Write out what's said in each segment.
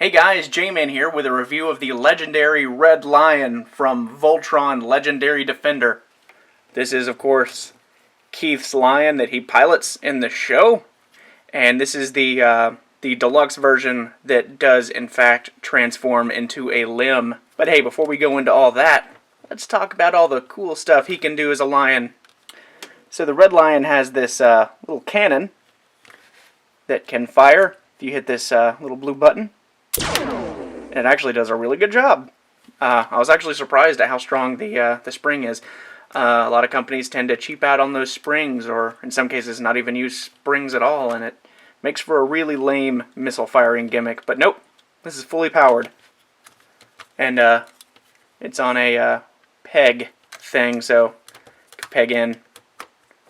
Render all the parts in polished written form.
Hey guys, Jmann here with a review of the legendary Red Lion from Voltron Legendary Defender. This is, of course, Keith's lion that he pilots in the show, and this is the deluxe version that does, in fact, transform into a limb. But hey, before we go into all that, let's talk about all the cool stuff he can do as a lion. So the Red Lion has this little cannon that can fire if you hit this little blue button. And it actually does a really good job. I was actually surprised at how strong the spring is. A lot of companies tend to cheap out on those springs, or in some cases not even use springs at all, and it makes for a really lame missile firing gimmick. But nope, this is fully powered. And it's on a peg thing, so you can peg in,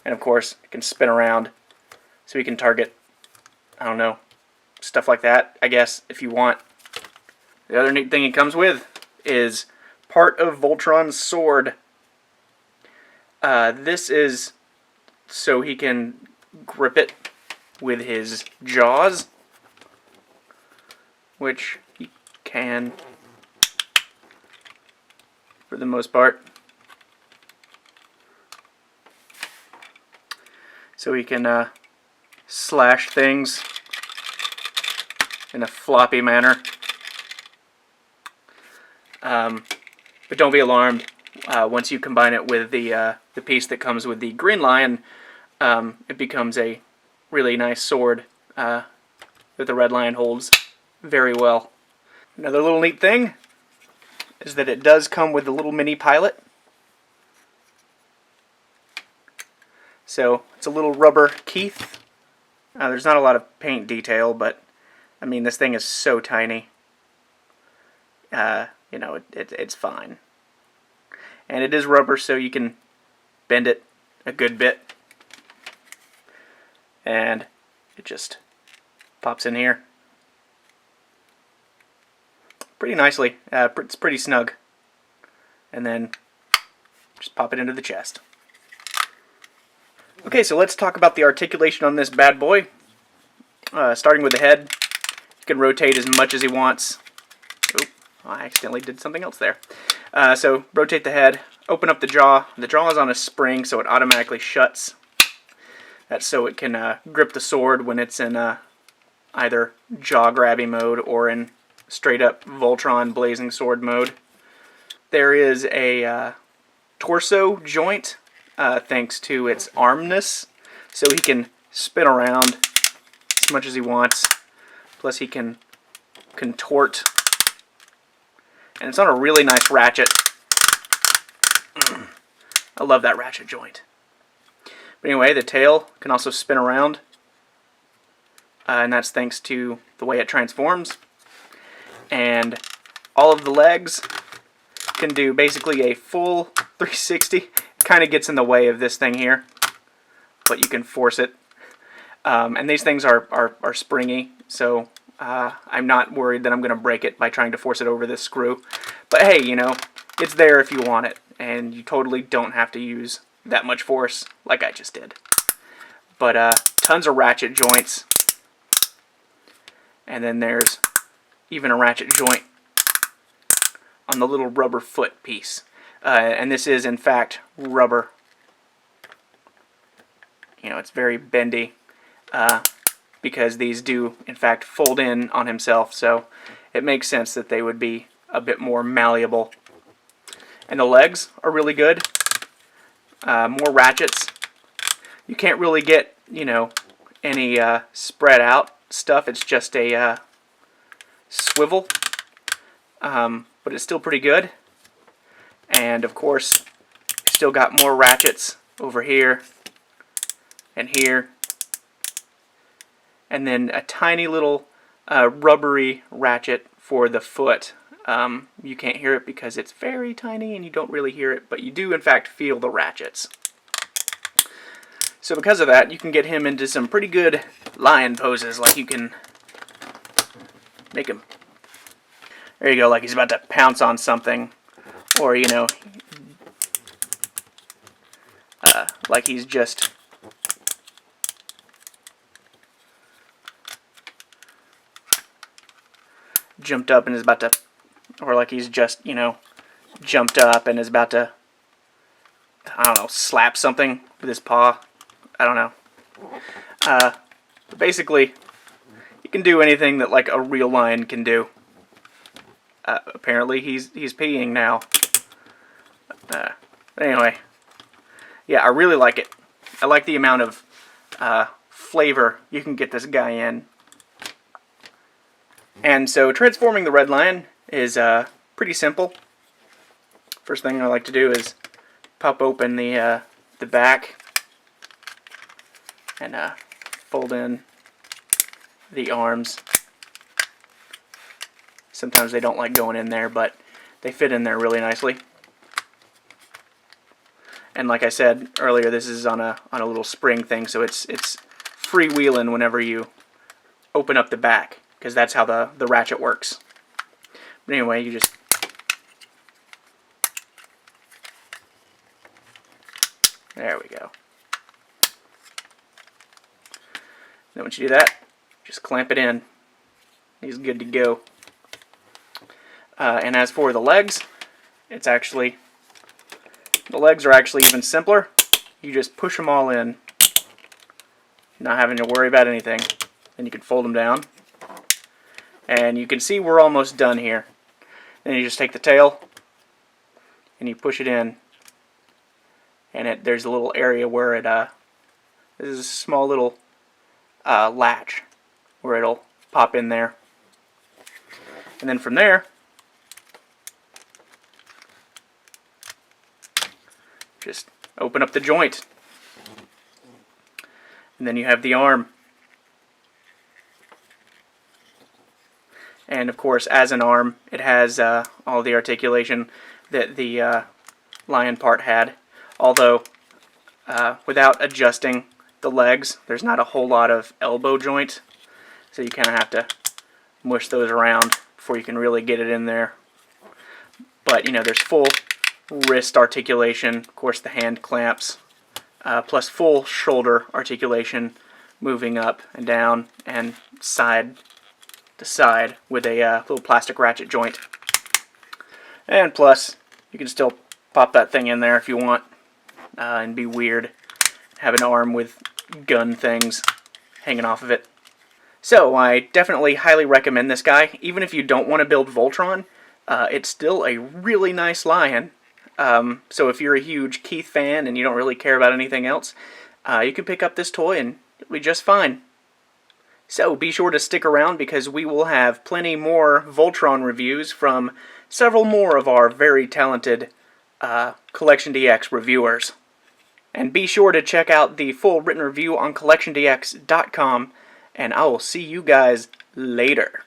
and of course it can spin around, so you can target, I don't know, stuff like that, I guess, if you want. The other neat thing it comes with is part of Voltron's sword. This is so he can grip it with his jaws, which he can for the most part. So he can slash things in a floppy manner. But don't be alarmed. Once you combine it with the piece that comes with the Green Lion, it becomes a really nice sword that the Red Lion holds very well. Another little neat thing is that it does come with a little mini pilot. So it's a little rubber Keith. There's not a lot of paint detail, but I mean, this thing is so tiny. You know, it's fine. And it is rubber, so you can bend it a good bit. And it just pops in here pretty nicely. It's pretty snug. And then just pop it into the chest. Okay, so let's talk about the articulation on this bad boy. Starting with the head, you can rotate as much as he wants. Oop, I accidentally did something else there. So rotate the head, open up the jaw. The jaw is on a spring, so it automatically shuts. That's so it can grip the sword when it's in either jaw-grabby mode or in straight-up Voltron blazing sword mode. There is a torso joint, thanks to its armness, so he can spin around as much as he wants. Plus he can contort. And it's on a really nice ratchet. I love that ratchet joint. But anyway, the tail can also spin around. And that's thanks to the way it transforms. And all of the legs can do basically a full 360. It kind of gets in the way of this thing here, but you can force it. And these things are springy, so I'm not worried that I'm going to break it by trying to force it over this screw. But hey, you know, it's there if you want it, and you totally don't have to use that much force like I just did. But tons of ratchet joints, and then there's even a ratchet joint on the little rubber foot piece. And this is, in fact, rubber. You know, it's very bendy. Because these do, in fact, fold in on himself, so it makes sense that they would be a bit more malleable. And the legs are really good. More ratchets. You can't really get, you know, any spread out stuff. It's just a swivel, but it's still pretty good. And of course, still got more ratchets over here and here. And then a tiny little rubbery ratchet for the foot. You can't hear it because it's very tiny and you don't really hear it, but you do in fact feel the ratchets. So because of that, you can get him into some pretty good lion poses, like you can make him, there you go, like he's about to pounce on something, or you know, like he's just jumped up and is about to, or like he's just, you know, jumped up and is about to, I don't know, slap something with his paw. I don't know. But basically, he can do anything that like a real lion can do. Apparently, he's peeing now. But anyway, yeah, I really like it. I like the amount of flavor you can get this guy in. And so transforming the red lion is pretty simple. First thing I like to do is pop open the back and fold in the arms. Sometimes they don't like going in there, but they fit in there really nicely. And like I said earlier, this is on a little spring thing, so it's freewheeling whenever you open up the back, because that's how the ratchet works. But anyway, you just there we go. Then once you do that, just clamp it in. He's good to go. And as for the legs, it's actually, the legs are actually even simpler. You just push them all in, not having to worry about anything. Then you can fold them down. And you can see we're almost done here. Then you just take the tail and you push it in. And there's a little area where it, this is a small little latch where it'll pop in there. And then from there, just open up the joint. And then you have the arm. And of course, as an arm, it has all the articulation that the lion part had. Although, without adjusting the legs, there's not a whole lot of elbow joint. So you kind of have to mush those around before you can really get it in there. But, you know, there's full wrist articulation, of course the hand clamps, plus full shoulder articulation, moving up and down and side to side with a little plastic ratchet joint. And plus, you can still pop that thing in there if you want and be weird. Have an arm with gun things hanging off of it. So I definitely highly recommend this guy. Even if you don't want to build Voltron, it's still a really nice lion. So if you're a huge Keith fan and you don't really care about anything else, you can pick up this toy and it'll be just fine. So be sure to stick around because we will have plenty more Voltron reviews from several more of our very talented CollectionDX reviewers. And be sure to check out the full written review on CollectionDX.com, and I will see you guys later.